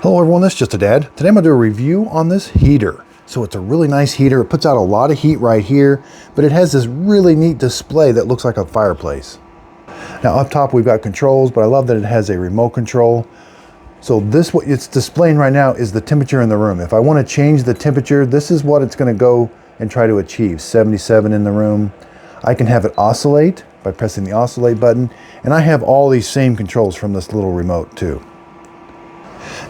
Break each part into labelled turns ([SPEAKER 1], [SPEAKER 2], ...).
[SPEAKER 1] Hello everyone, this is Just a Dad. Today I'm going to do a review on this heater. So it's a really nice heater. It puts out a lot of heat right here, but it has this really neat display that looks like a fireplace. Now up top we've got controls, but I love that it has a remote control. So this, what it's displaying right now, is the temperature in the room. If I want to change the temperature, this is what it's going to go and try to achieve. 77 in the room. I can have it oscillate by pressing the oscillate button, and I have all these same controls from this little remote too.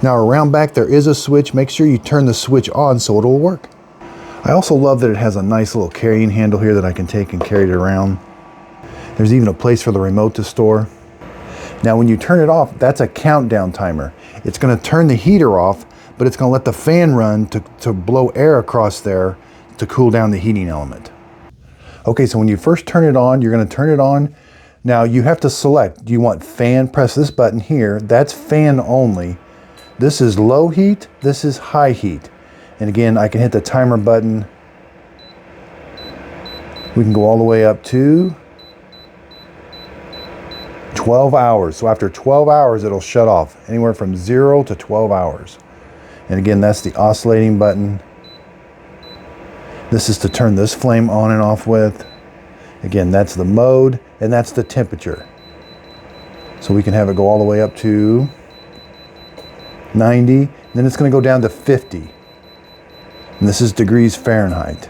[SPEAKER 1] Now around back there is a switch. Make sure you turn the switch on so it'll work. I also love that it has a nice little carrying handle here that I can take and carry it around. There's even a place for the remote to store. Now when you turn it off, that's a countdown timer. It's going to turn the heater off, but it's going to let the fan run to blow air across there to cool down the heating element. Okay, so when you first turn it on, you're going to turn it on. Now you have to select, do you want fan? Press this button here. That's fan only. This is low heat, this is high heat. And again, I can hit the timer button. We can go all the way up to 12 hours. So after 12 hours, it'll shut off, anywhere from 0 to 12 hours. And again, that's the oscillating button. This is to turn this flame on and off with. Again, that's the mode, and that's the temperature. So we can have it go all the way up to 90, and then it's going to go down to 50. And this is degrees Fahrenheit.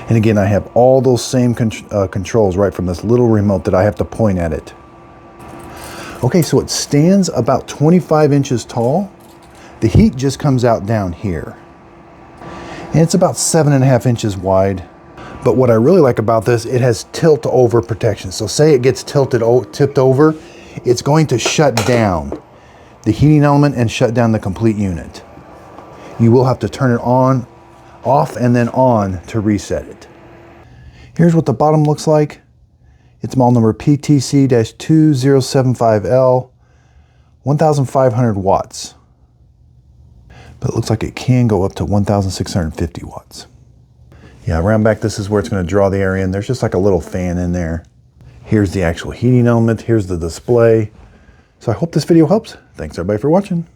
[SPEAKER 1] And again, I have all those same controls right from this little remote that I have to point at it. Okay, so it stands about 25 inches tall. The heat just comes out down here. And it's about 7.5 inches wide. But what I really like about this, it has tilt over protection. So say it gets tipped over, it's going to shut down the heating element and shut down the complete unit. You will have to turn it on, off, and then on to reset it. Here's what the bottom looks like. It's model number PTC-2075L, 1,500 watts. But it looks like it can go up to 1,650 watts. Yeah, around back, this is where it's going to draw the air in. There's just like a little fan in there. Here's the actual heating element. Here's the display. So I hope this video helps. Thanks everybody for watching.